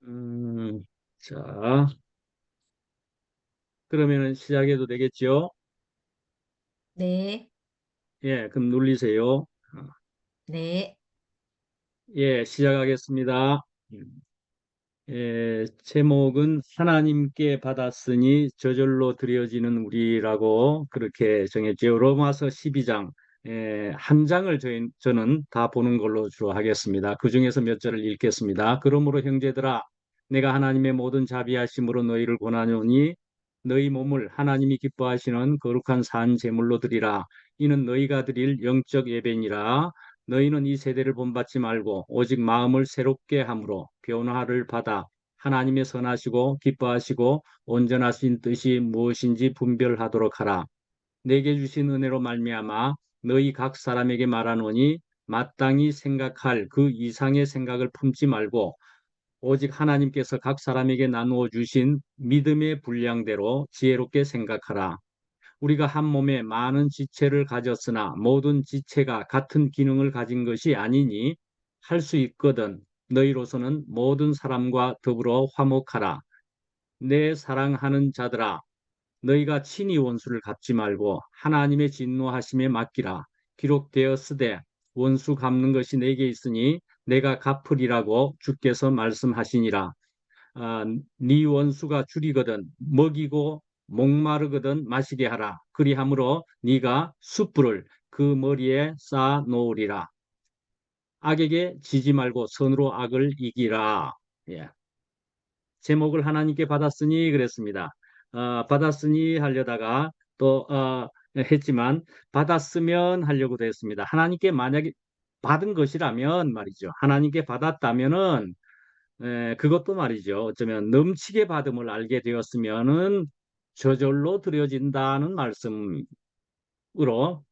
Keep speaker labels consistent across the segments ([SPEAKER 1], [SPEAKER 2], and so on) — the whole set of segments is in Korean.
[SPEAKER 1] 음, 자, 그러면은 시작해도 되겠죠?
[SPEAKER 2] 네,
[SPEAKER 1] 예, 그럼 눌리세요.
[SPEAKER 2] 네.
[SPEAKER 1] 예, 시작하겠습니다. 음, 예, 제목은 하나님께 받았으니 저절로 드려지는 우리라고 그렇게 정했죠. 로마서 12장, 한 장을 저는 다 보는 걸로 주로 하겠습니다. 그 중에서 몇 절을 읽겠습니다. 그러므로 형제들아, 내가 하나님의 모든 자비하심으로 너희를 권하노니 너희 몸을 하나님이 기뻐하시는 거룩한 산 제물로 드리라. 이는 너희가 드릴 영적 예배니라. 너희는 이 세대를 본받지 말고 오직 마음을 새롭게 함으로 변화를 받아 하나님의 선하시고 기뻐하시고 온전하신 뜻이 무엇인지 분별하도록 하라. 내게 주신 은혜로 말미암아 너희 각 사람에게 말하노니 마땅히 생각할 그 이상의 생각을 품지 말고 오직 하나님께서 각 사람에게 나누어 주신 믿음의 분량대로 지혜롭게 생각하라. 우리가 한 몸에 많은 지체를 가졌으나 모든 지체가 같은 기능을 가진 것이 아니니 할 수 있거든 너희로서는 모든 사람과 더불어 화목하라. 내 사랑하는 자들아, 너희가 친히 원수를 갚지 말고 하나님의 진노하심에 맡기라. 기록되었으되 원수 갚는 것이 내게 있으니 내가 갚으리라고 주께서 말씀하시니라. 아, 네 원수가 줄이거든 먹이고 목마르거든 마시게 하라. 그리함으로 네가 숯불을 그 머리에 쌓아 놓으리라. 악에게 지지 말고 선으로 악을 이기라. 예. 제목을 하나님께 받았으니 그랬습니다. 받았으니 하려다가 또 했지만 받았으면 하려고도 했습니다. 하나님께 만약에 받은 것이라면 말이죠. 하나님께 받았다면은 그것도 말이죠. 어쩌면 넘치게 받음을 알게 되었으면은 저절로 드려진다는 말씀으로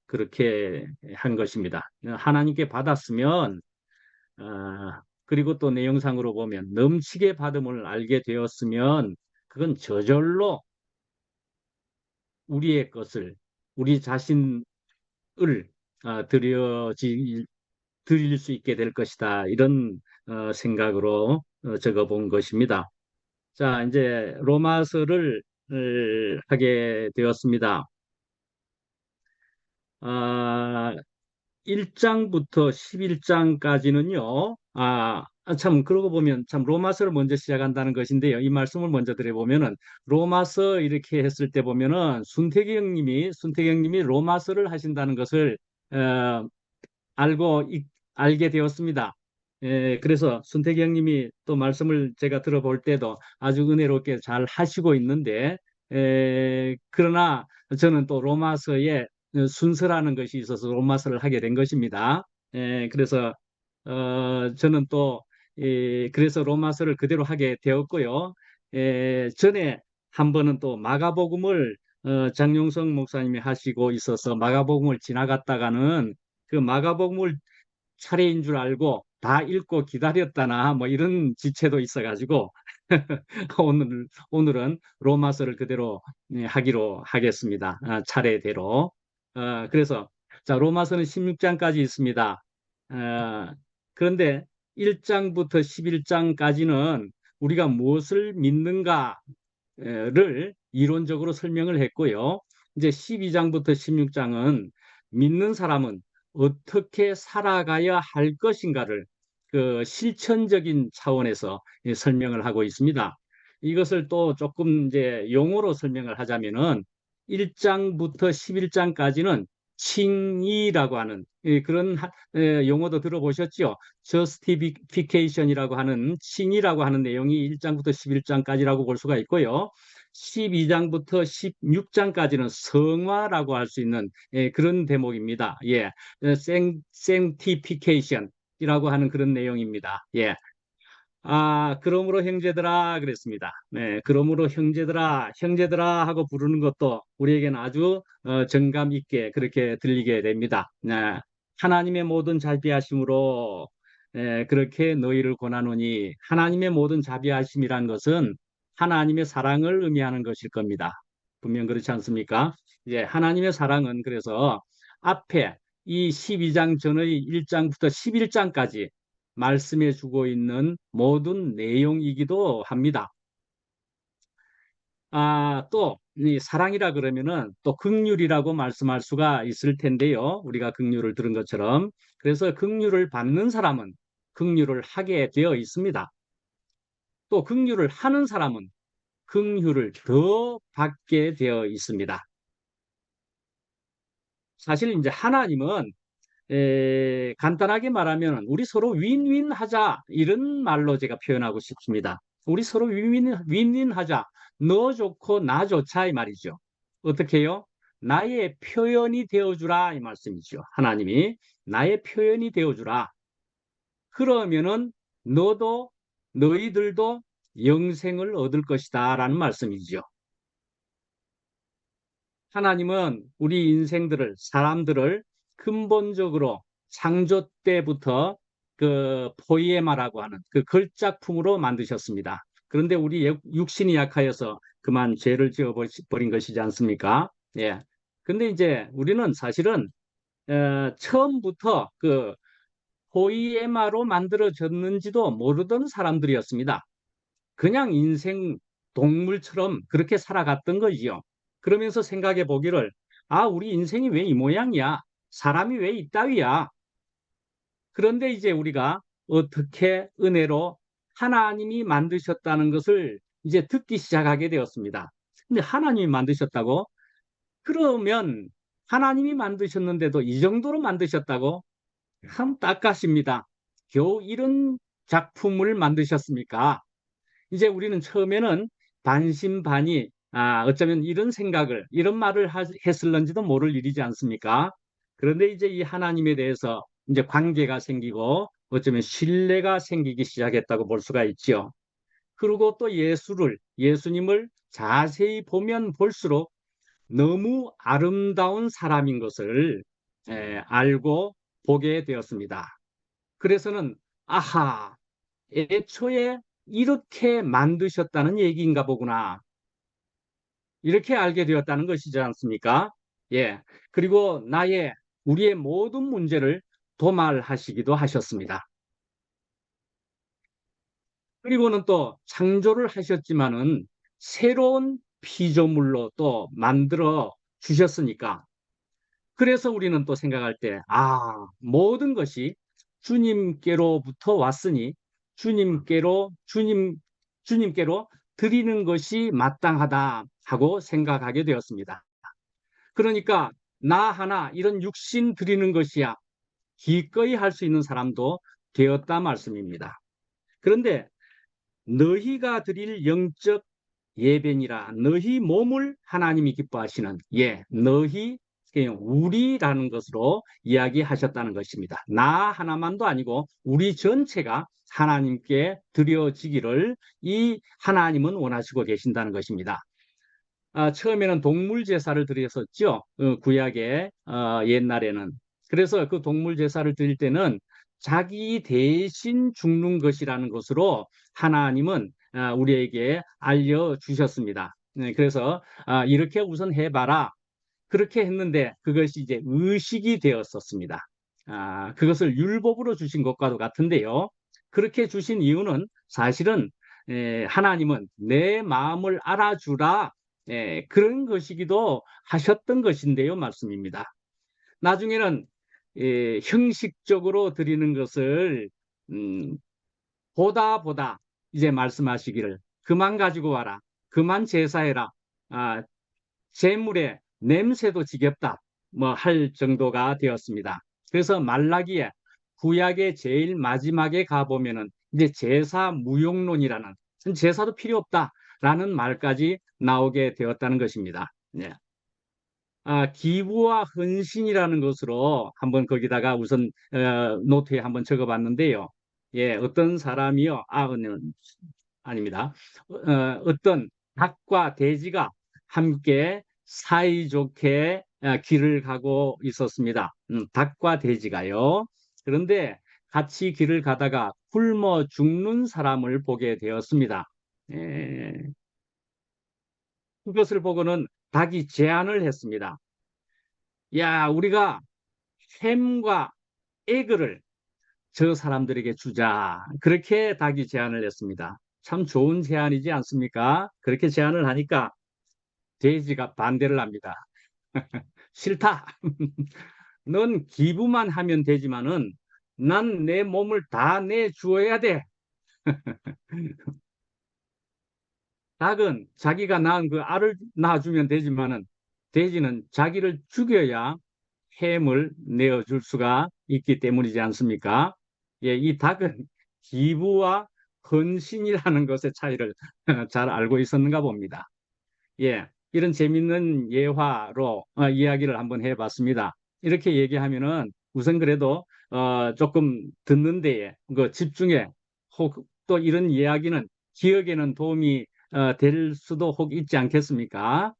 [SPEAKER 1] 그렇게 한 것입니다. 하나님께 받았으면 그리고 또 내용상으로 보면 넘치게 받음을 알게 되었으면 그건 저절로 우리의 것을 우리 자신을 드려지 드릴 수 있게 될 것이다. 이런 생각으로 적어 본 것입니다. 자, 이제 로마서를 하게 되었습니다. 아, 1장부터 11장까지는요. 참 그러고 보면 참 로마서를 먼저 시작한다는 것인데요. 이 말씀을 먼저 드려보면은 로마서 이렇게 했을 때 보면은 순태경님이 로마서를 하신다는 것을 어, 알고 알게 되었습니다. 그래서 순태기 님이 또 말씀을 제가 들어볼 때도 아주 은혜롭게 잘 하시고 있는데 그러나 저는 또 로마서에 순서라는 것이 있어서 로마서를 하게 된 것입니다. 그래서 저는 또 그래서 로마서를 그대로 하게 되었고요. 전에 한 번은 또 마가복음을 장용성 목사님이 하시고 있어서 마가복음을 지나갔다가는 그 마가복음을 차례인 줄 알고 다 읽고 기다렸다나 뭐 이런 지체도 있어가지고 오늘은 로마서를 그대로 하기로 하겠습니다. 차례대로. 그래서 자 로마서는 16장까지 있습니다. 그런데 1장부터 11장까지는 우리가 무엇을 믿는가를 이론적으로 설명을 했고요. 이제 12장부터 16장은 믿는 사람은 어떻게 살아가야 할 것인가를 그 실천적인 차원에서 설명을 하고 있습니다. 이것을 또 조금 이제 용어로 설명을 하자면은 1장부터 11장까지는 칭의라고 하는 그런 용어도 들어보셨죠? justification이라고 하는 칭의라고 하는 내용이 1장부터 11장까지라고 볼 수가 있고요. 12장부터 16장까지는 성화라고 할 수 있는 그런 대목입니다. 예, sanctification이라고 하는 그런 내용입니다. 예. 그러므로 형제들아 그랬습니다. 네, 그러므로 형제들아 하고 부르는 것도 우리에게는 아주 정감 있게 그렇게 들리게 됩니다. 네, 하나님의 모든 자비하심으로 그렇게 너희를 권하노니 하나님의 모든 자비하심이란 것은 하나님의 사랑을 의미하는 것일 겁니다. 분명 그렇지 않습니까? 이제 하나님의 사랑은 그래서 앞에 이 12장 전의 1장부터 11장까지 말씀해 주고 있는 모든 내용이기도 합니다. 또, 이 사랑이라 그러면은 또 긍휼이라고 말씀할 수가 있을 텐데요. 우리가 긍휼을 들은 것처럼. 그래서 긍휼을 받는 사람은 긍휼을 하게 되어 있습니다. 또 긍휼을 하는 사람은 긍휼을 더 받게 되어 있습니다. 사실 이제 하나님은 간단하게 말하면 우리 서로 윈윈 하자 이런 말로 제가 표현하고 싶습니다. 우리 서로 윈윈 하자. 너 좋고 나 좋자 이 말이죠. 어떻게 해요? 나의 표현이 되어주라 이 말씀이죠. 하나님이 나의 표현이 되어주라. 그러면은 너도 너희들도 영생을 얻을 것이다 라는 말씀이죠. 하나님은 우리 인생들을, 사람들을 근본적으로 창조 때부터 그 포이에마라고 하는 그 걸작품으로 만드셨습니다. 그런데 우리 육신이 약하여서 그만 죄를 지어버린 것이지 않습니까? 예. 근데 이제 우리는 사실은 처음부터 그 포이에마로 만들어졌는지도 모르던 사람들이었습니다. 그냥 인생 동물처럼 그렇게 살아갔던 거지요. 그러면서 생각해 보기를, 우리 인생이 왜 이 모양이야? 사람이 왜 이따위야? 그런데 이제 우리가 어떻게 은혜로 하나님이 만드셨다는 것을 이제 듣기 시작하게 되었습니다. 근데 하나님이 만드셨다고? 그러면 하나님이 만드셨는데도 이 정도로 만드셨다고? 참 딱하십니다. 겨우 이런 작품을 만드셨습니까? 이제 우리는 처음에는 반신반의, 어쩌면 이런 생각을, 이런 말을 했을런지도 모를 일이지 않습니까? 그런데 이제 이 하나님에 대해서 이제 관계가 생기고 어쩌면 신뢰가 생기기 시작했다고 볼 수가 있죠. 그리고 또 예수님을 자세히 보면 볼수록 너무 아름다운 사람인 것을 알고 보게 되었습니다. 그래서는 아하, 애초에 이렇게 만드셨다는 얘기인가 보구나. 이렇게 알게 되었다는 것이지 않습니까? 예. 그리고 우리의 모든 문제를 도말하시기도 하셨습니다. 그리고는 또 창조를 하셨지만은 새로운 피조물로 또 만들어 주셨으니까. 그래서 우리는 또 생각할 때, 모든 것이 주님께로부터 왔으니 주님께로 드리는 것이 마땅하다 하고 생각하게 되었습니다. 그러니까 나 하나 이런 육신 드리는 것이야 기꺼이 할 수 있는 사람도 되었다 말씀입니다. 그런데 너희가 드릴 영적 예배니라 너희 몸을 하나님이 기뻐하시는 너희 우리라는 것으로 이야기하셨다는 것입니다. 나 하나만도 아니고 우리 전체가 하나님께 드려지기를 이 하나님은 원하시고 계신다는 것입니다. 처음에는 동물 제사를 드렸었죠. 구약의 옛날에는. 그래서 그 동물 제사를 드릴 때는 자기 대신 죽는 것이라는 것으로 하나님은 우리에게 알려주셨습니다. 네, 그래서 이렇게 우선 해봐라. 그렇게 했는데 그것이 이제 의식이 되었었습니다. 그것을 율법으로 주신 것과도 같은데요. 그렇게 주신 이유는 사실은 하나님은 내 마음을 알아주라 그런 것이기도 하셨던 것인데요. 말씀입니다. 나중에는 형식적으로 드리는 것을 음, 보다 이제 말씀하시기를 그만 가지고 와라. 그만 제사해라. 재물의 냄새도 지겹다. 뭐 할 정도가 되었습니다. 그래서 말라기에 구약의 제일 마지막에 가보면은 이제 제사 무용론이라는 제사도 필요 없다라는 말까지 나오게 되었다는 것입니다. 네. 기부와 헌신이라는 것으로 한번 거기다가 우선 노트에 한번 적어봤는데요. 어떤 사람이요, 아닙니다. 어떤 닭과 돼지가 함께 사이좋게 길을 가고 있었습니다. 닭과 돼지가요. 그런데 같이 길을 가다가 굶어 죽는 사람을 보게 되었습니다. 예, 그것을 보고는 닭이 제안을 했습니다. 야, 우리가 햄과 에그를 저 사람들에게 주자. 그렇게 닭이 제안을 했습니다. 참 좋은 제안이지 않습니까? 그렇게 제안을 하니까 돼지가 반대를 합니다. 싫다. 넌 기부만 하면 되지만은 난 내 몸을 다 내주어야 돼. 닭은 자기가 낳은 그 알을 낳아주면 되지만은 돼지는 자기를 죽여야 햄을 내어줄 수가 있기 때문이지 않습니까? 예, 이 닭은 기부와 헌신이라는 것의 차이를 잘 알고 있었는가 봅니다. 예, 이런 재밌는 예화로 이야기를 한번 해봤습니다. 이렇게 얘기하면은 우선 그래도 조금 듣는 데에 그 집중에 혹 또 이런 이야기는 기억에는 도움이 될 수도 혹 있지 않겠습니까?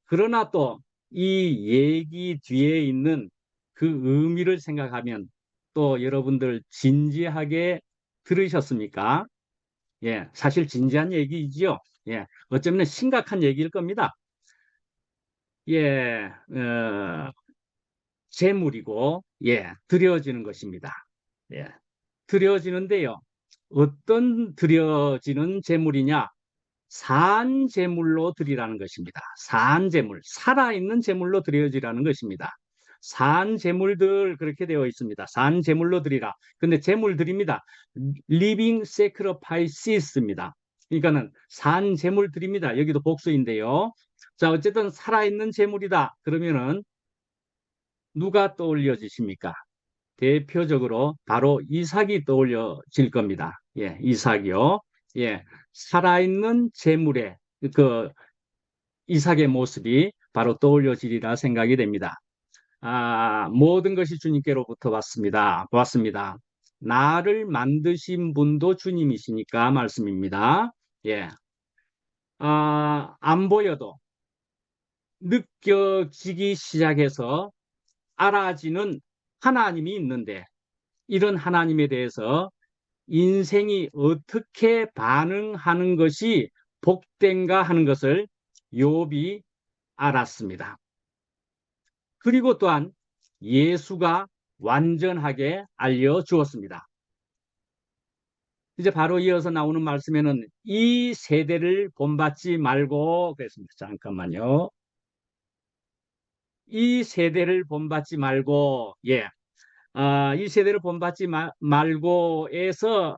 [SPEAKER 1] 그러나 또 이 얘기 뒤에 있는 그 의미를 생각하면 또 여러분들 진지하게 들으셨습니까? 예, 사실 진지한 얘기이지요. 예, 어쩌면 심각한 얘기일 겁니다. 예, 재물이고, 예, 드려지는 것입니다. 예, 드려지는데요. 어떤 드려지는 재물이냐? 산 재물로 드리라는 것입니다. 산 재물, 살아있는 재물로 드려지라는 것입니다. 산 재물들 그렇게 되어 있습니다. 산 재물로 드리라. 근데 재물 드립니다. living sacrifices입니다. 그러니까는 산 재물 드립니다. 여기도 복수인데요. 자, 어쨌든 살아있는 재물이다. 그러면은 누가 떠올려지십니까? 대표적으로 바로 이삭이 떠올려질 겁니다. 예, 이삭이요. 예, 살아있는 재물의 그 이삭의 모습이 바로 떠올려지리라 생각이 됩니다. 모든 것이 주님께로부터 왔습니다. 나를 만드신 분도 주님이시니까 말씀입니다. 예. 안 보여도 느껴지기 시작해서 알아지는 하나님이 있는데 이런 하나님에 대해서 인생이 어떻게 반응하는 것이 복된가 하는 것을 욥이 알았습니다. 그리고 또한 예수가 완전하게 알려주었습니다. 이제 바로 이어서 나오는 말씀에는 이 세대를 본받지 말고 그랬습니다. 잠깐만요. 이 세대를 본받지 말고 예. 이 세대를 본받지 말고에서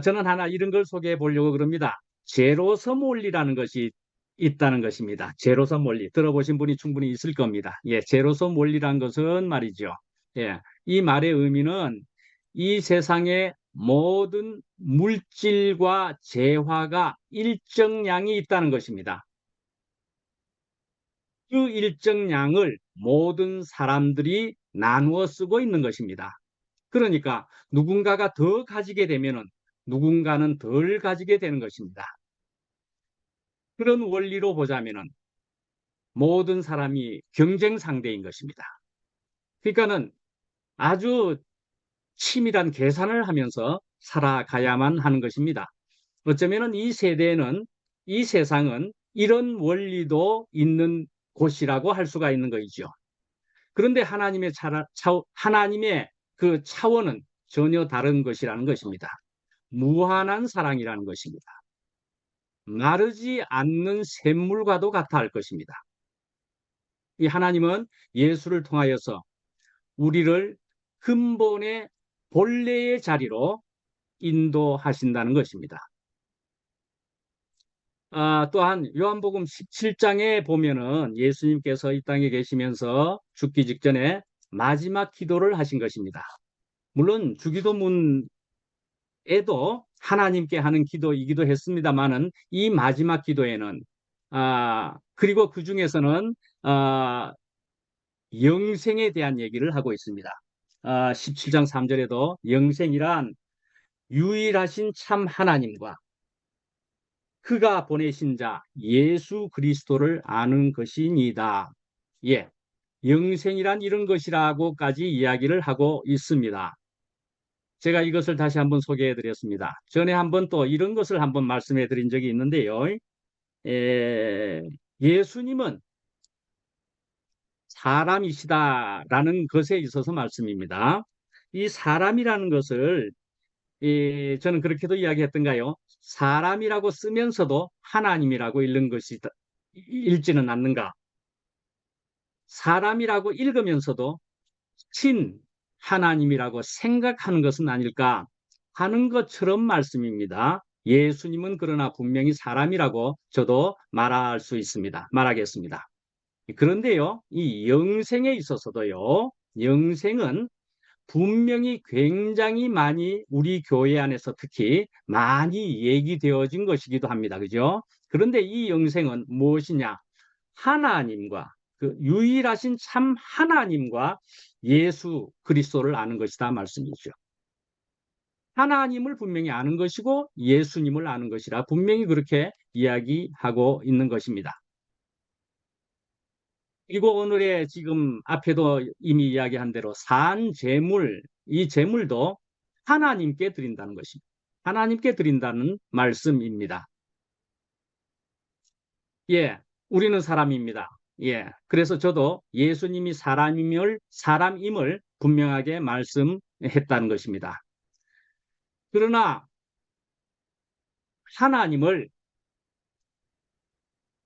[SPEAKER 1] 저는 하나 이런 걸 소개해 보려고 그럽니다. 제로섬 원리라는 것이 있다는 것입니다. 제로섬 원리 들어보신 분이 충분히 있을 겁니다. 예, 제로섬 원리란 것은 말이죠. 예, 이 말의 의미는 이 세상의 모든 물질과 재화가 일정량이 있다는 것입니다. 그 일정량을 모든 사람들이 나누어 쓰고 있는 것입니다. 그러니까 누군가가 더 가지게 되면은 누군가는 덜 가지게 되는 것입니다. 그런 원리로 보자면은 모든 사람이 경쟁 상대인 것입니다. 그러니까는 아주 치밀한 계산을 하면서 살아가야만 하는 것입니다. 어쩌면은 이 세대는 이 세상은 이런 원리도 있는 곳이라고 할 수가 있는 것이죠. 그런데 하나님의 그 차원은 전혀 다른 것이라는 것입니다. 무한한 사랑이라는 것입니다. 마르지 않는 샘물과도 같아 할 것입니다. 이 하나님은 예수를 통하여서 우리를 근본의 본래의 자리로 인도하신다는 것입니다. 또한 요한복음 17장에 보면은 예수님께서 이 땅에 계시면서 죽기 직전에 마지막 기도를 하신 것입니다. 물론 주기도문에도 하나님께 하는 기도이기도 했습니다만은 이 마지막 기도에는 그리고 그 중에서는 영생에 대한 얘기를 하고 있습니다. 17장 3절에도 영생이란 유일하신 참 하나님과 그가 보내신 자 예수 그리스도를 아는 것이니다. 예, 영생이란 이런 것이라고까지 이야기를 하고 있습니다. 제가 이것을 다시 한번 소개해 드렸습니다. 전에 한번 또 이런 것을 한번 말씀해 드린 적이 있는데요. 에, 예수님은 사람이시다라는 것에 있어서 말씀입니다. 이 사람이라는 것을 저는 그렇게도 이야기했던가요? 사람이라고 쓰면서도 하나님이라고 읽지는 않는가? 사람이라고 읽으면서도 친 하나님이라고 생각하는 것은 아닐까 하는 것처럼 말씀입니다. 예수님은 그러나 분명히 사람이라고 저도 말하겠습니다. 그런데요, 이 영생에 있어서도요, 영생은 분명히 굉장히 많이 우리 교회 안에서 특히 많이 얘기되어진 것이기도 합니다. 그죠? 그런데 이 영생은 무엇이냐? 하나님과 그 유일하신 참 하나님과 예수 그리스도를 아는 것이다 말씀이죠. 하나님을 분명히 아는 것이고 예수님을 아는 것이라 분명히 그렇게 이야기하고 있는 것입니다. 그리고 오늘의 지금 앞에도 이미 이야기한 대로 산 제물, 이 제물도 하나님께 드린다는 것입니다. 하나님께 드린다는 말씀입니다. 예, 우리는 사람입니다. 예, 그래서 저도 예수님이 사람임을 분명하게 말씀했다는 것입니다. 그러나 하나님을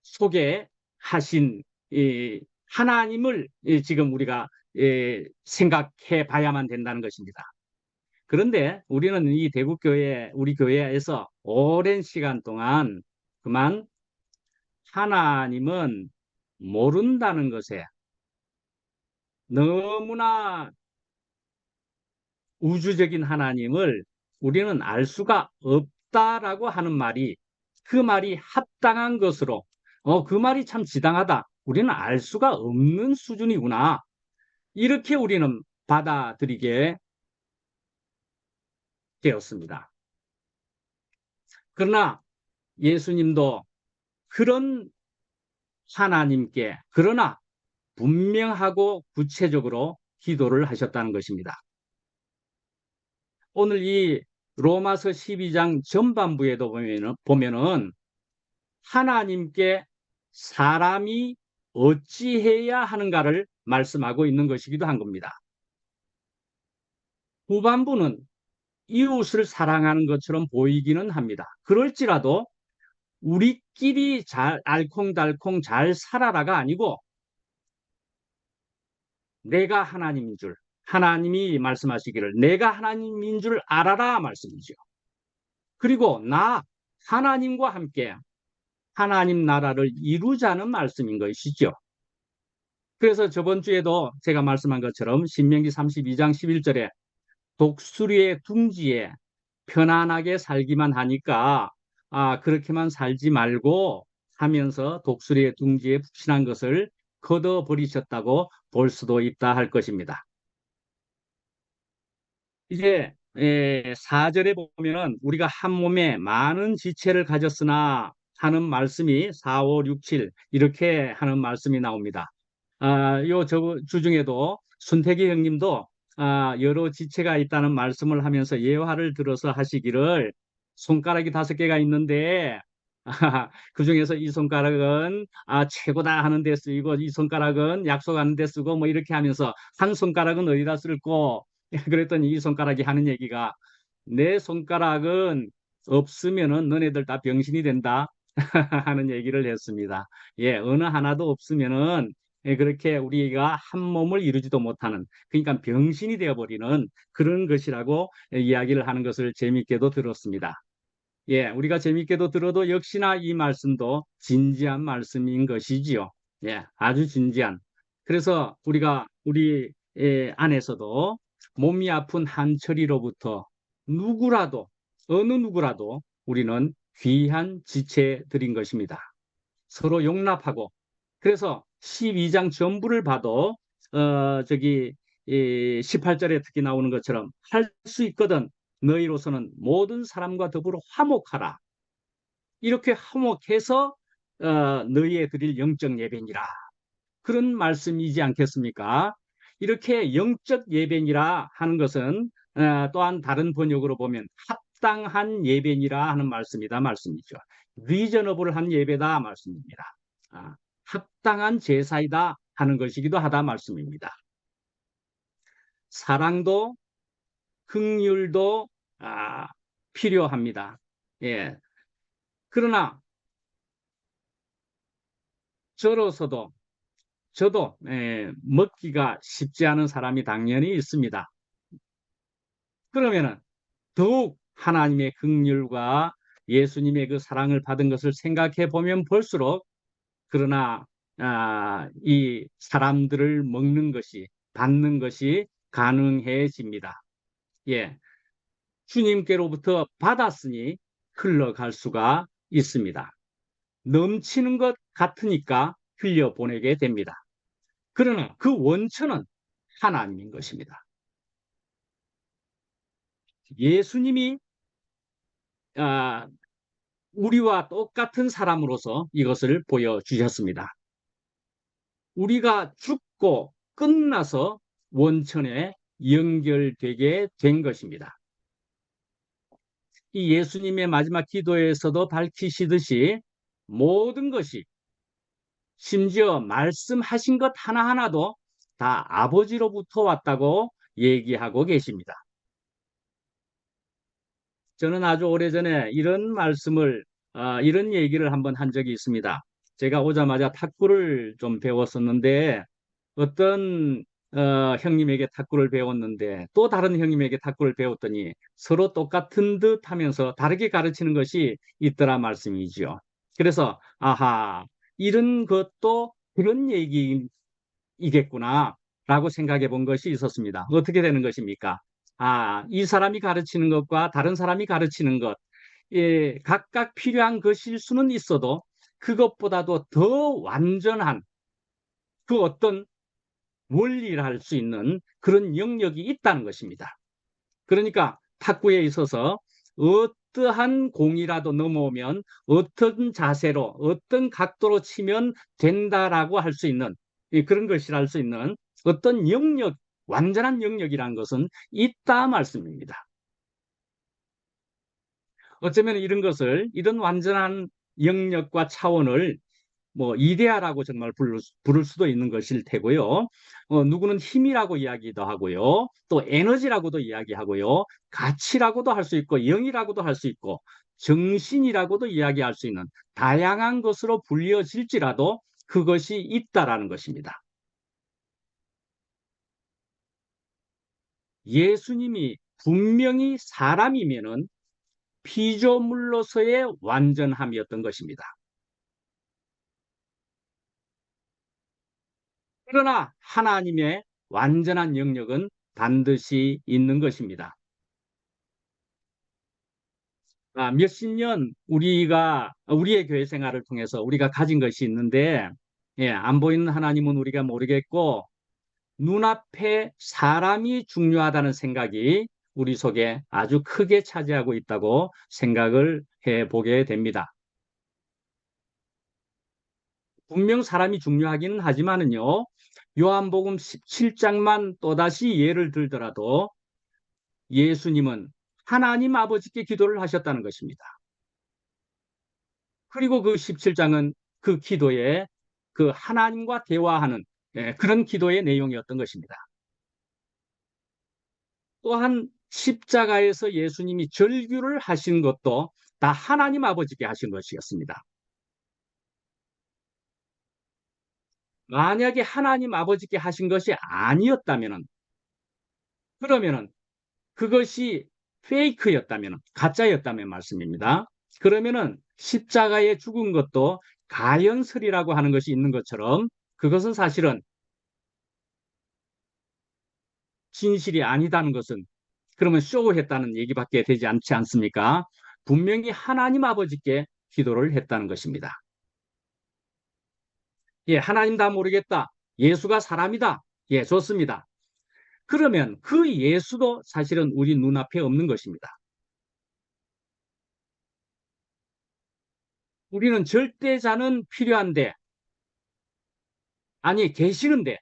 [SPEAKER 1] 소개하신 이 하나님을 지금 우리가 생각해 봐야만 된다는 것입니다. 그런데 우리는 이 대구교회, 우리 교회에서 오랜 시간 동안 그만 하나님은 모른다는 것에 너무나 우주적인 하나님을 우리는 알 수가 없다라고 하는 말이 그 말이 합당한 것으로 그 말이 참 지당하다. 우리는 알 수가 없는 수준이구나. 이렇게 우리는 받아들이게 되었습니다. 그러나 예수님도 그런 하나님께 그러나 분명하고 구체적으로 기도를 하셨다는 것입니다. 오늘 이 로마서 12장 전반부에도 보면은 하나님께 사람이 어찌해야 하는가를 말씀하고 있는 것이기도 한 겁니다. 후반부는 이웃을 사랑하는 것처럼 보이기는 합니다. 그럴지라도 우리끼리 잘 알콩달콩 잘 살아라가 아니고 내가 하나님인 줄, 하나님이 말씀하시기를 내가 하나님인 줄 알아라 말씀이죠. 그리고 나 하나님과 함께 하나님 나라를 이루자는 말씀인 것이죠. 그래서 저번 주에도 제가 말씀한 것처럼 신명기 32장 11절에 독수리의 둥지에 편안하게 살기만 하니까 그렇게만 살지 말고 하면서 독수리의 둥지에 푹신한 것을 걷어버리셨다고 볼 수도 있다 할 것입니다. 이제 4절에 보면은 우리가 한 몸에 많은 지체를 가졌으나 하는 말씀이 4, 5, 6, 7 이렇게 하는 말씀이 나옵니다. 요 주중에도 순택이 형님도 여러 지체가 있다는 말씀을 하면서 예화를 들어서 하시기를 손가락이 5개가 있는데 그 중에서 이 손가락은 최고다 하는 데 쓰이고 이 손가락은 약속하는 데 쓰고 뭐 이렇게 하면서 한 손가락은 어디다 쓸고 그랬더니 이 손가락이 하는 얘기가 내 손가락은 없으면은 너네들 다 병신이 된다 하는 얘기를 했습니다. 예, 어느 하나도 없으면은 그렇게 우리가 한 몸을 이루지도 못하는 그러니까 병신이 되어버리는 그런 것이라고 이야기를 하는 것을 재미있게도 들었습니다. 예, 우리가 재미있게도 들어도 역시나 이 말씀도 진지한 말씀인 것이지요. 예, 아주 진지한. 그래서 우리 안에서도 몸이 아픈 한철이로부터 어느 누구라도 우리는 귀한 지체들인 것입니다. 서로 용납하고 그래서 12장 전부를 봐도 저기 18절에 특히 나오는 것처럼 할 수 있거든 너희로서는 모든 사람과 더불어 화목하라. 이렇게 화목해서 너희에 드릴 영적 예배니라. 그런 말씀이지 않겠습니까? 이렇게 영적 예배니라 하는 것은 또한 다른 번역으로 보면 합당한 예배니라 하는 말씀이죠. 리저너블한 예배다 말씀입니다. 합당한 제사이다 하는 것이기도 하다 말씀입니다. 사랑도 긍휼도 필요합니다. 예. 그러나 저로서도 저도 먹기가 쉽지 않은 사람이 당연히 있습니다. 그러면은 더욱 하나님의 긍휼과 예수님의 그 사랑을 받은 것을 생각해 보면 볼수록 그러나 이 사람들을 먹는 것이 받는 것이 가능해집니다. 예, 주님께로부터 받았으니 흘러갈 수가 있습니다. 넘치는 것 같으니까 흘려보내게 됩니다. 그러나 그 원천은 하나님인 것입니다. 예수님이 아, 우리와 똑같은 사람으로서 이것을 보여주셨습니다. 우리가 죽고 끝나서 원천에 연결되게 된 것입니다. 이 예수님의 마지막 기도에서도 밝히시듯이 모든 것이 심지어 말씀하신 것 하나하나도 다 아버지로부터 왔다고 얘기하고 계십니다. 저는 아주 오래전에 이런 말씀을, 이런 얘기를 한번 한 적이 있습니다. 제가 오자마자 탁구를 좀 배웠었는데, 어떤 형님에게 탁구를 배웠는데, 또 다른 형님에게 탁구를 배웠더니 서로 똑같은 듯 하면서 다르게 가르치는 것이 있더라 말씀이죠. 그래서, 아하, 이런 것도 그런 얘기이겠구나, 라고 생각해 본 것이 있었습니다. 어떻게 되는 것입니까? 이 사람이 가르치는 것과 다른 사람이 가르치는 것, 각각 필요한 것일 수는 있어도 그것보다도 더 완전한 그 어떤 원리를 할 수 있는 그런 영역이 있다는 것입니다. 그러니까 탁구에 있어서 어떠한 공이라도 넘어오면 어떤 자세로 어떤 각도로 치면 된다라고 할 수 있는 그런 것이라 할 수 있는 어떤 영역, 완전한 영역이라는 것은 있다 말씀입니다. 어쩌면 이런 것을, 이런 완전한 영역과 차원을 뭐 이데아라고 정말 부를 수도 있는 것일 테고요. 누구는 힘이라고 이야기도 하고요. 또 에너지라고도 이야기하고요. 가치라고도 할 수 있고 영이라고도 할 수 있고 정신이라고도 이야기할 수 있는 다양한 것으로 불려질지라도 그것이 있다라는 것입니다. 예수님이 분명히 사람이면은 피조물로서의 완전함이었던 것입니다. 그러나 하나님의 완전한 영역은 반드시 있는 것입니다. 몇십 년 우리의 교회 생활을 통해서 우리가 가진 것이 있는데, 안 보이는 하나님은 우리가 모르겠고, 눈앞에 사람이 중요하다는 생각이 우리 속에 아주 크게 차지하고 있다고 생각을 해 보게 됩니다. 분명 사람이 중요하기는 하지만은요, 요한복음 17장만 또다시 예를 들더라도 예수님은 하나님 아버지께 기도를 하셨다는 것입니다. 그리고 그 17장은 그 기도에 그 하나님과 대화하는 그런 기도의 내용이었던 것입니다. 또한 십자가에서 예수님이 절규를 하신 것도 다 하나님 아버지께 하신 것이었습니다. 만약에 하나님 아버지께 하신 것이 아니었다면 그러면은 그것이 페이크였다면 가짜였다면 말씀입니다. 그러면은 십자가에 죽은 것도 가연설이라고 하는 것이 있는 것처럼 그것은 사실은 진실이 아니다는 것은 그러면 쇼했다는 얘기밖에 되지 않지 않습니까? 분명히 하나님 아버지께 기도를 했다는 것입니다. 예, 하나님 다 모르겠다. 예수가 사람이다. 예, 좋습니다. 그러면 그 예수도 사실은 우리 눈앞에 없는 것입니다. 우리는 절대자는 필요한데, 아니, 계시는데,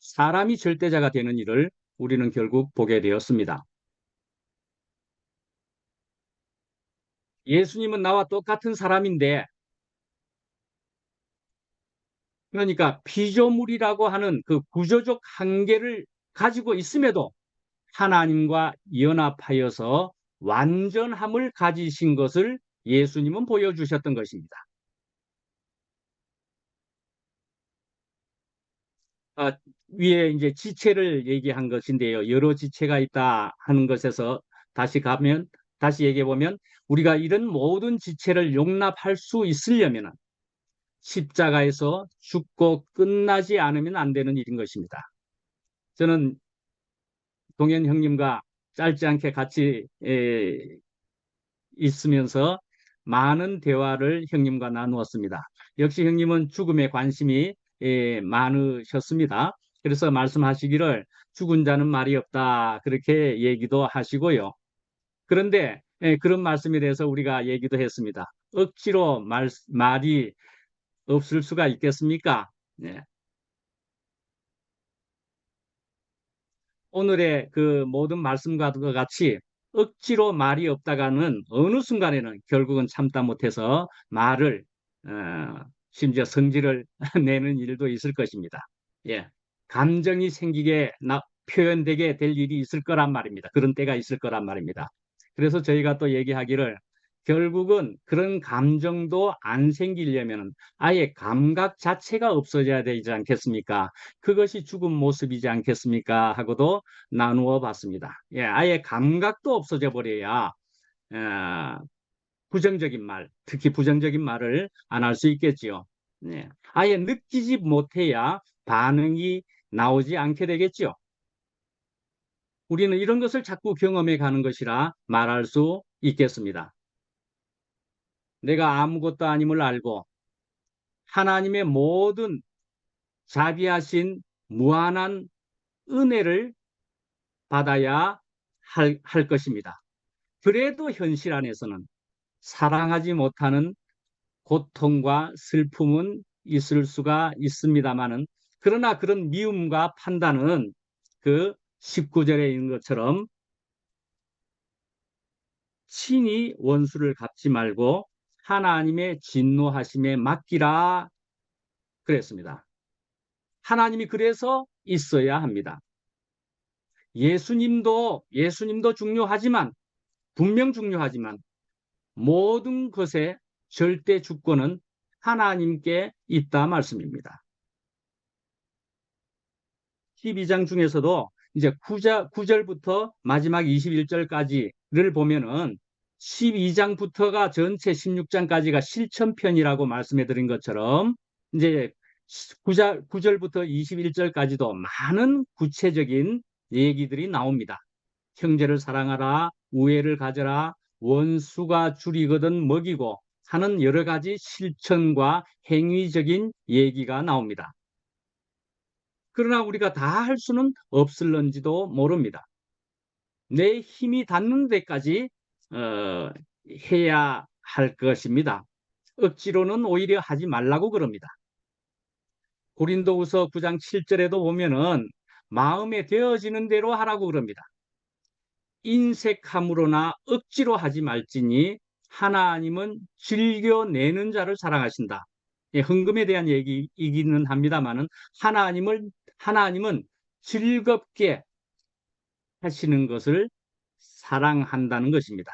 [SPEAKER 1] 사람이 절대자가 되는 일을 우리는 결국 보게 되었습니다. 예수님은 나와 똑같은 사람인데, 그러니까 피조물이라고 하는 그 구조적 한계를 가지고 있음에도 하나님과 연합하여서 완전함을 가지신 것을 예수님은 보여주셨던 것입니다. 아, 위에 이제 지체를 얘기한 것인데요. 여러 지체가 있다 하는 것에서 다시 가면, 다시 얘기해 보면 우리가 이런 모든 지체를 용납할 수 있으려면 십자가에서 죽고 끝나지 않으면 안 되는 일인 것입니다. 저는 동현 형님과 짧지 않게 같이 있으면서 많은 대화를 형님과 나누었습니다. 역시 형님은 죽음에 관심이 많으셨습니다. 그래서 말씀하시기를 죽은 자는 말이 없다 그렇게 얘기도 하시고요. 그런데 그런 말씀에 대해서 우리가 얘기도 했습니다. 억지로 말이 없을 수가 있겠습니까? 네. 오늘의 그 모든 말씀과 같이 억지로 말이 없다가는 어느 순간에는 결국은 참다 못해서 말을 어, 심지어 성질을 내는 일도 있을 것입니다. 예, 감정이 생기게 표현되게 될 일이 있을 거란 말입니다. 그런 때가 있을 거란 말입니다. 그래서 저희가 또 얘기하기를 결국은 그런 감정도 안 생기려면 아예 감각 자체가 없어져야 되지 않겠습니까? 그것이 죽은 모습이지 않겠습니까? 하고도 나누어 봤습니다. 예, 아예 감각도 없어져 버려야 어, 부정적인 말, 특히 부정적인 말을 안 할 수 있겠지요. 예, 아예 느끼지 못해야 반응이 나오지 않게 되겠지요. 우리는 이런 것을 자꾸 경험해 가는 것이라 말할 수 있겠습니다. 내가 아무것도 아님을 알고 하나님의 모든 자비하신 무한한 은혜를 받아야 할 것입니다. 그래도 현실 안에서는 사랑하지 못하는 고통과 슬픔은 있을 수가 있습니다만은 그러나 그런 미움과 판단은 그 19절에 있는 것처럼 친히 원수를 갚지 말고 하나님의 진노하심에 맡기라 그랬습니다. 하나님이 그래서 있어야 합니다. 예수님도 중요하지만 분명 중요하지만 모든 것의 절대 주권은 하나님께 있다 말씀입니다. 12장 중에서도 이제 9절부터 마지막 21절까지를 보면은 12장부터가 전체 16장까지가 실천편이라고 말씀해 드린 것처럼 이제 9절부터 21절까지도 많은 구체적인 얘기들이 나옵니다. 형제를 사랑하라, 우애를 가져라, 원수가 줄이거든 먹이고 하는 여러 가지 실천과 행위적인 얘기가 나옵니다. 그러나 우리가 다 할 수는 없을런지도 모릅니다. 내 힘이 닿는 데까지 해야 할 것입니다. 억지로는 오히려 하지 말라고 그럽니다. 고린도후서 9장 7절에도 보면은 마음에 되어지는 대로 하라고 그럽니다. 인색함으로나 억지로 하지 말지니 하나님은 즐겨내는 자를 사랑하신다. 예, 헌금에 대한 얘기이기는 합니다만은 하나님은 즐겁게 하시는 것을 사랑한다는 것입니다.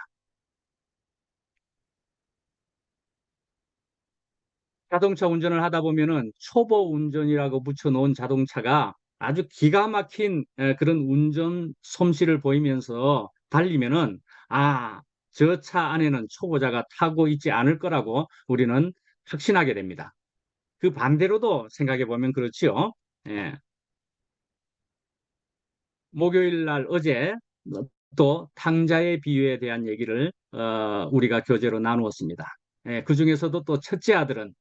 [SPEAKER 1] 자동차 운전을 하다 보면은 초보 운전이라고 붙여놓은 자동차가 아주 기가 막힌 그런 운전 솜씨를 보이면서 달리면은 저 차 안에는 초보자가 타고 있지 않을 거라고 우리는 확신하게 됩니다. 그 반대로도 생각해 보면 그렇지요. 예. 목요일 날 어제 또 탕자의 비유에 대한 얘기를 우리가 교재로 나누었습니다. 예, 그 중에서도 또 첫째 아들은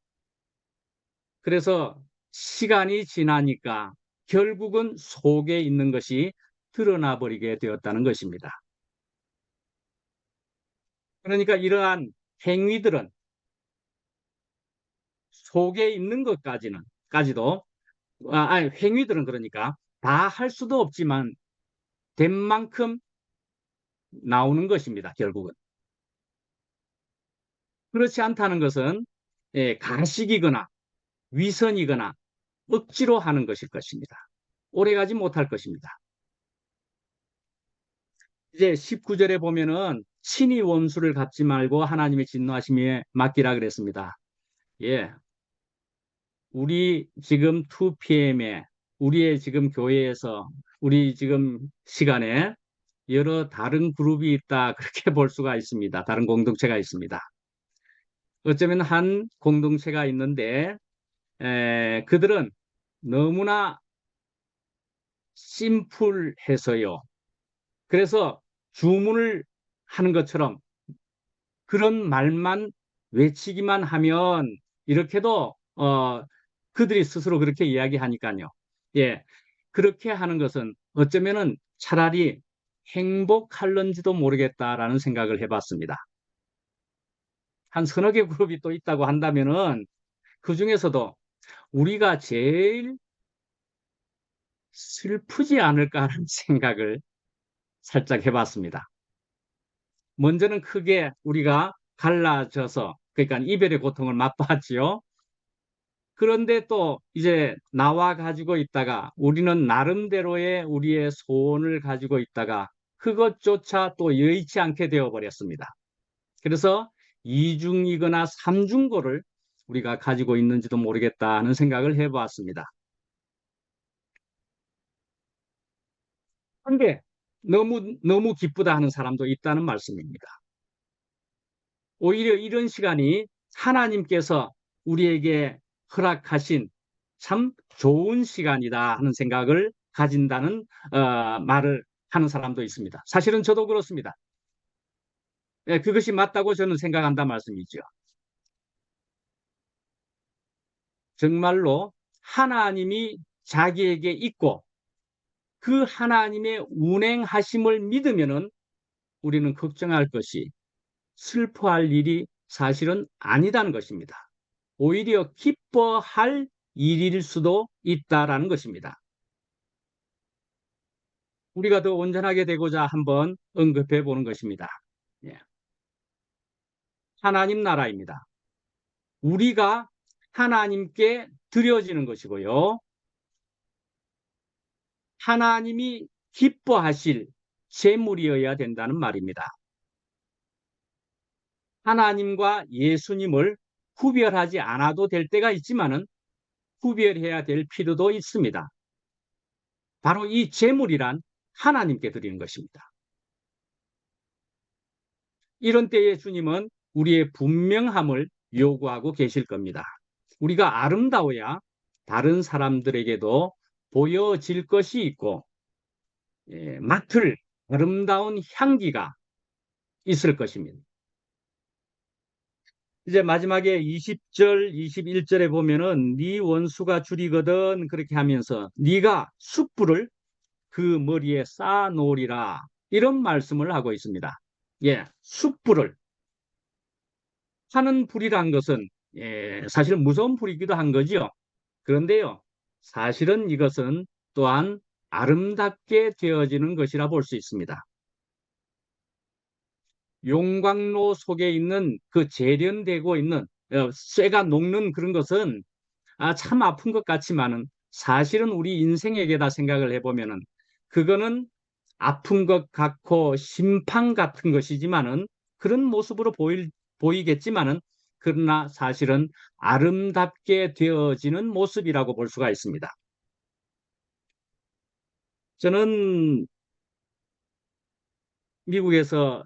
[SPEAKER 1] 그래서 시간이 지나니까 결국은 속에 있는 것이 드러나 버리게 되었다는 것입니다. 그러니까 이러한 행위들은 속에 있는 까지도 아니 행위들은 그러니까 다 할 수도 없지만 된 만큼 나오는 것입니다. 결국은 그렇지 않다는 것은 가식이거나 위선이거나 억지로 하는 것일 것입니다. 오래가지 못할 것입니다. 이제 19절에 보면은 친히 원수를 갚지 말고 하나님의 진노하심에 맡기라 그랬습니다. 예. 우리 지금 2PM에 우리의 지금 교회에서 우리 지금 시간에 여러 다른 그룹이 있다 그렇게 볼 수가 있습니다. 다른 공동체가 있습니다. 어쩌면 한 공동체가 있는데 그들은 너무나 심플해서요. 그래서 주문을 하는 것처럼 그런 말만 외치기만 하면 이렇게도 그들이 스스로 그렇게 이야기하니까요. 예, 그렇게 하는 것은 어쩌면은 차라리 행복할런지도 모르겠다라는 생각을 해봤습니다. 한 서너 개 그룹이 또 있다고 한다면은 그 중에서도 우리가 제일 슬프지 않을까라는 생각을 살짝 해봤습니다. 먼저는 크게 우리가 갈라져서 그러니까 이별의 고통을 맛봤지요. 그런데 또 이제 나와 가지고 있다가 우리는 나름대로의 우리의 소원을 가지고 있다가 그것조차 또 여의치 않게 되어 버렸습니다. 그래서 이중이거나 삼중고를 우리가 가지고 있는지도 모르겠다는 생각을 해보았습니다. 그런데 너무 기쁘다 하는 사람도 있다는 말씀입니다. 오히려 이런 시간이 하나님께서 우리에게 허락하신 참 좋은 시간이다 하는 생각을 가진다는 말을 하는 사람도 있습니다. 사실은 저도 그렇습니다. 예, 그것이 맞다고 저는 생각한다 말씀이죠. 정말로 하나님이 자기에게 있고 그 하나님의 운행하심을 믿으면은 우리는 걱정할 것이 슬퍼할 일이 사실은 아니다는 것입니다. 오히려 기뻐할 일일 수도 있다라는 것입니다. 우리가 더 온전하게 되고자 한번 언급해 보는 것입니다. 예. 하나님 나라입니다. 우리가 하나님께 드려지는 것이고요. 하나님이 기뻐하실 제물이어야 된다는 말입니다. 하나님과 예수님을 구별하지 않아도 될 때가 있지만은 구별해야 될 필요도 있습니다. 바로 이 제물이란 하나님께 드리는 것입니다. 이런 때에 주님은 우리의 분명함을 요구하고 계실 겁니다. 우리가 아름다워야 다른 사람들에게도 보여질 것이 있고 맡을 아름다운 향기가 있을 것입니다. 이제 마지막에 20절, 21절에 보면은 네 원수가 줄이거든 그렇게 하면서 네가 숯불을 그 머리에 쌓아 놓으리라 이런 말씀을 하고 있습니다. 예, 숯불을 하는 불이란 것은 사실 무서운 불이기도 한 거지요. 그런데요, 사실은 이것은 또한 아름답게 되어지는 것이라 볼 수 있습니다. 용광로 속에 있는 그 재련되고 있는 쇠가 녹는 그런 것은 참 아픈 것 같지만은 사실은 우리 인생에게다 생각을 해보면은 그거는 아픈 것 같고 심판 같은 것이지만은 그런 모습으로 보이겠지만은 그러나 사실은 아름답게 되어지는 모습이라고 볼 수가 있습니다. 저는 미국에서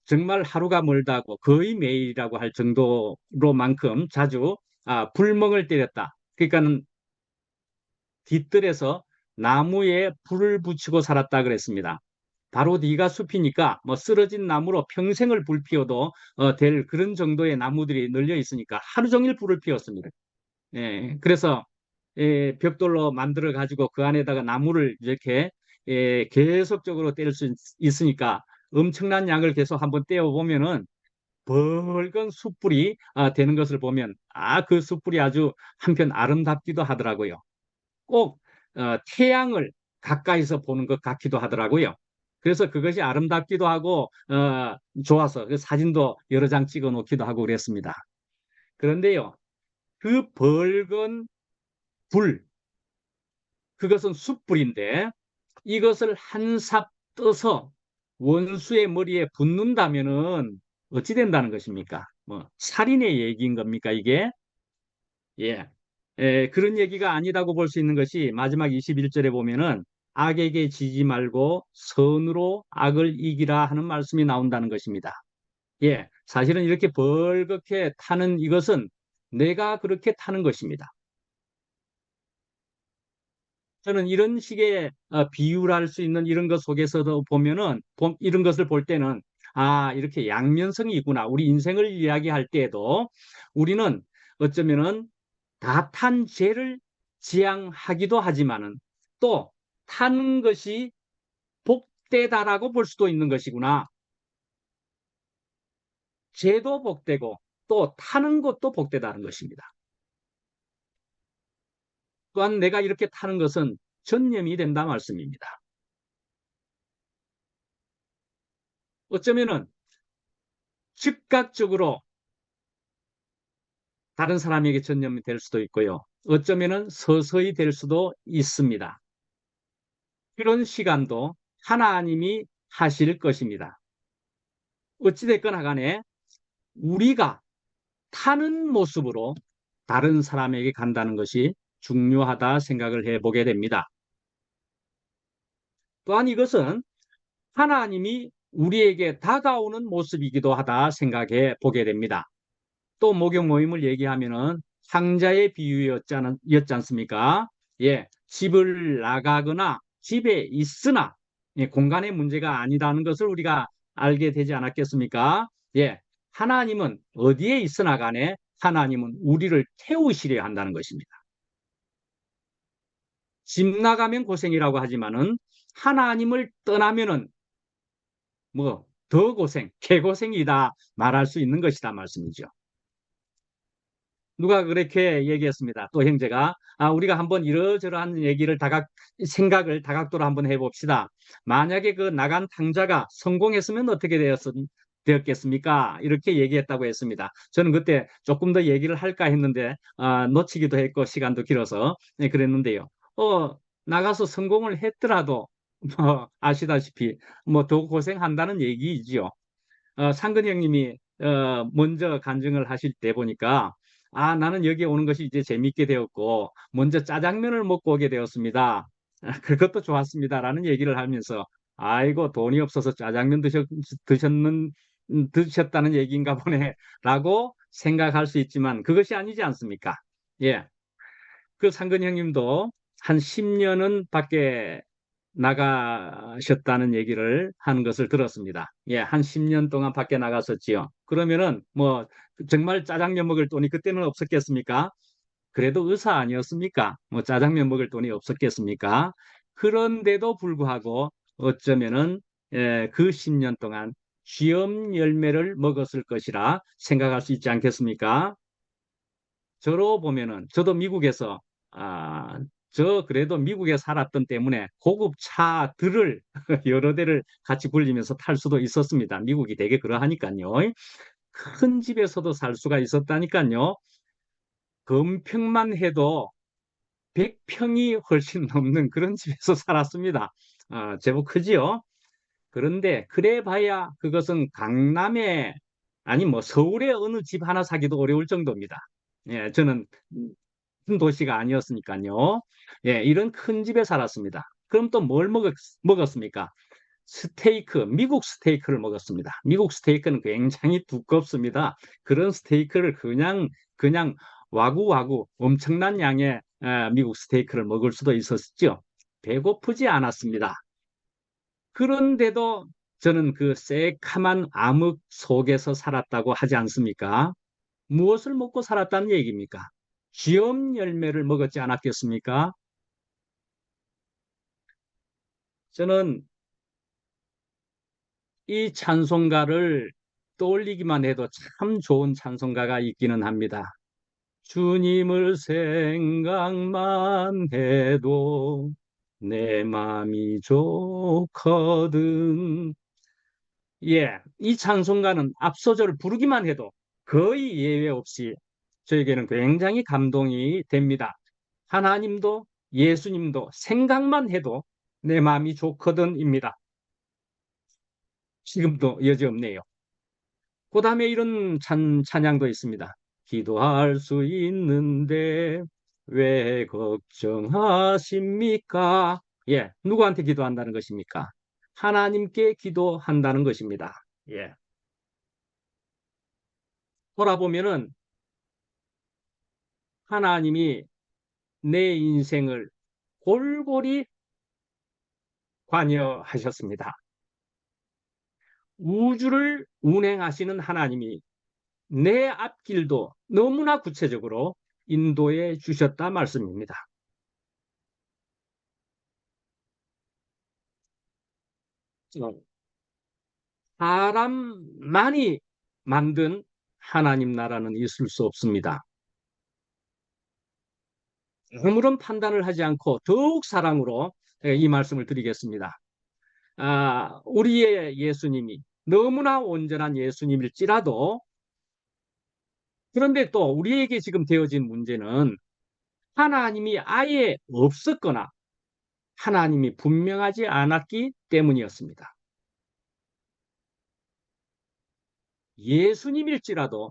[SPEAKER 1] 정말 하루가 멀다고 거의 매일이라고 할 정도로만큼 자주 불멍을 때렸다. 그러니까는 뒷뜰에서 나무에 불을 붙이고 살았다 그랬습니다. 바로 네가 숲이니까 뭐 쓰러진 나무로 평생을 불 피워도 될 그런 정도의 나무들이 널려 있으니까 하루 종일 불을 피웠습니다. 예, 그래서 벽돌로 만들어 가지고 그 안에다가 나무를 이렇게 계속적으로 뗄 수 있으니까 엄청난 양을 계속 한번 떼어 보면은 붉은 숯불이 되는 것을 보면 그 숯불이 아주 한편 아름답기도 하더라고요. 꼭 태양을 가까이서 보는 것 같기도 하더라고요. 그래서 그것이 아름답기도 하고 좋아서 그 사진도 여러 장 찍어 놓기도 하고 그랬습니다. 그런데요, 그 붉은 불, 그것은 숯불인데 이것을 한 삽 떠서 원수의 머리에 붓는다면은 어찌 된다는 것입니까? 뭐 살인의 얘기인 겁니까 이게? 예. 그런 얘기가 아니라고 볼 수 있는 것이 마지막 21절에 보면은 악에게 지지 말고 선으로 악을 이기라 하는 말씀이 나온다는 것입니다. 예. 사실은 이렇게 벌겋게 타는 이것은 내가 그렇게 타는 것입니다. 저는 이런 식의 비유를 할 수 있는 이런 것 속에서도 보면은 이런 것을 볼 때는 아, 이렇게 양면성이 있구나. 우리 인생을 이야기할 때에도 우리는 어쩌면은 다 탄 죄를 지향하기도 하지만은 또 타는 것이 복되다라고 볼 수도 있는 것이구나. 죄도 복되고 또 타는 것도 복되다는 것입니다. 또한 내가 이렇게 타는 것은 전념이 된다 말씀입니다. 어쩌면은 즉각적으로 다른 사람에게 전념이 될 수도 있고요. 어쩌면은 서서히 될 수도 있습니다. 그런 시간도 하나님이 하실 것입니다. 어찌됐거나 간에 우리가 타는 모습으로 다른 사람에게 간다는 것이 중요하다 생각을 해보게 됩니다. 또한 이것은 하나님이 우리에게 다가오는 모습이기도 하다 생각해 보게 됩니다. 또 목욕 모임을 얘기하면은 상자의 비유였지 않습니까? 예, 집을 나가거나 집에 있으나 예, 공간의 문제가 아니라는 것을 우리가 알게 되지 않았겠습니까? 예, 하나님은 어디에 있으나 간에 하나님은 우리를 태우시려 한다는 것입니다. 집 나가면 고생이라고 하지만은 하나님을 떠나면은 뭐 더 고생, 개고생이다 말할 수 있는 것이다 말씀이죠. 누가 그렇게 얘기했습니다. 또 형제가 우리가 한번 이러저러한 얘기를 생각을 다각도로 한번 해봅시다. 만약에 그 나간 탕자가 성공했으면 어떻게 되었겠습니까? 이렇게 얘기했다고 했습니다. 저는 그때 조금 더 얘기를 할까 했는데 놓치기도 했고 시간도 길어서 네, 그랬는데요. 나가서 성공을 했더라도 뭐 아시다시피 뭐 더 고생한다는 얘기이지요. 상근 형님이 먼저 간증을 하실 때 보니까 나는 여기 오는 것이 이제 재밌게 되었고 먼저 짜장면을 먹고 오게 되었습니다. 그것도 좋았습니다라는 얘기를 하면서 아이고 돈이 없어서 짜장면 드셨다는 얘기인가 보네라고 생각할 수 있지만 그것이 아니지 않습니까? 예. 그 상근 형님도 한 10년은 밖에 나가셨다는 얘기를 하는 것을 들었습니다. 예, 한 10년 동안 밖에 나갔었지요. 그러면은 뭐 정말 짜장면 먹을 돈이 그때는 없었겠습니까? 그래도 의사 아니었습니까? 뭐 짜장면 먹을 돈이 없었겠습니까? 그런데도 불구하고 어쩌면은 그 10년 동안 쥐엄 열매를 먹었을 것이라 생각할 수 있지 않겠습니까? 저로 보면은 저도 미국에서 아, 저 그래도 미국에 살았던 때문에 고급 차들을 여러 대를 같이 굴리면서 탈 수도 있었습니다. 미국이 되게 그러하니까요. 큰 집에서도 살 수가 있었다니까요. 건평만 해도 100평이 훨씬 넘는 그런 집에서 살았습니다. 제법 크지요. 그런데 그래 봐야 그것은 강남에 아니 뭐 서울에 어느 집 하나 사기도 어려울 정도입니다. 예, 저는 큰 도시가 아니었으니까요. 예, 이런 큰 집에 살았습니다. 그럼 또 뭘 먹었습니까? 스테이크, 미국 스테이크를 먹었습니다. 미국 스테이크는 굉장히 두껍습니다. 그런 스테이크를 그냥 와구와구 엄청난 양의 미국 스테이크를 먹을 수도 있었죠. 배고프지 않았습니다. 그런데도 저는 그 새카만 암흑 속에서 살았다고 하지 않습니까? 무엇을 먹고 살았다는 얘기입니까? 쥐엄 열매를 먹었지 않았겠습니까? 저는 이 찬송가를 떠올리기만 해도 참 좋은 찬송가가 있기는 합니다. 주님을 생각만 해도 내 마음이 좋거든. 예, 이 찬송가는 앞소절을 부르기만 해도 거의 예외 없이 저에게는 굉장히 감동이 됩니다. 하나님도 예수님도 생각만 해도 내 마음이 좋거든입니다. 지금도 여지없네요. 그 다음에 이런 찬양도 있습니다. 기도할 수 있는데 왜 걱정하십니까? 예, 누구한테 기도한다는 것입니까? 하나님께 기도한다는 것입니다. 예, 돌아보면은 하나님이 내 인생을 골고루 관여하셨습니다. 우주를 운행하시는 하나님이 내 앞길도 너무나 구체적으로 인도해 주셨다 말씀입니다. 사람만이 만든 하나님 나라는 있을 수 없습니다. 아무런 판단을 하지 않고 더욱 사랑으로 이 말씀을 드리겠습니다. 우리의 예수님이 너무나 온전한 예수님일지라도 그런데 또 우리에게 지금 되어진 문제는 하나님이 아예 없었거나 하나님이 분명하지 않았기 때문이었습니다. 예수님일지라도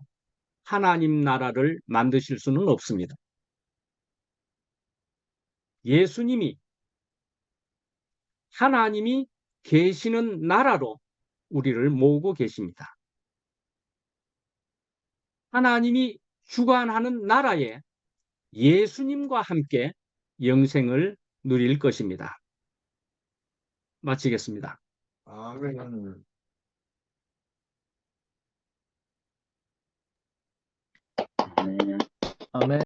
[SPEAKER 1] 하나님 나라를 만드실 수는 없습니다. 예수님이 하나님이 계시는 나라로 우리를 모으고 계십니다. 하나님이 주관하는 나라에 예수님과 함께 영생을 누릴 것입니다. 마치겠습니다.
[SPEAKER 3] 아멘.
[SPEAKER 4] 아멘.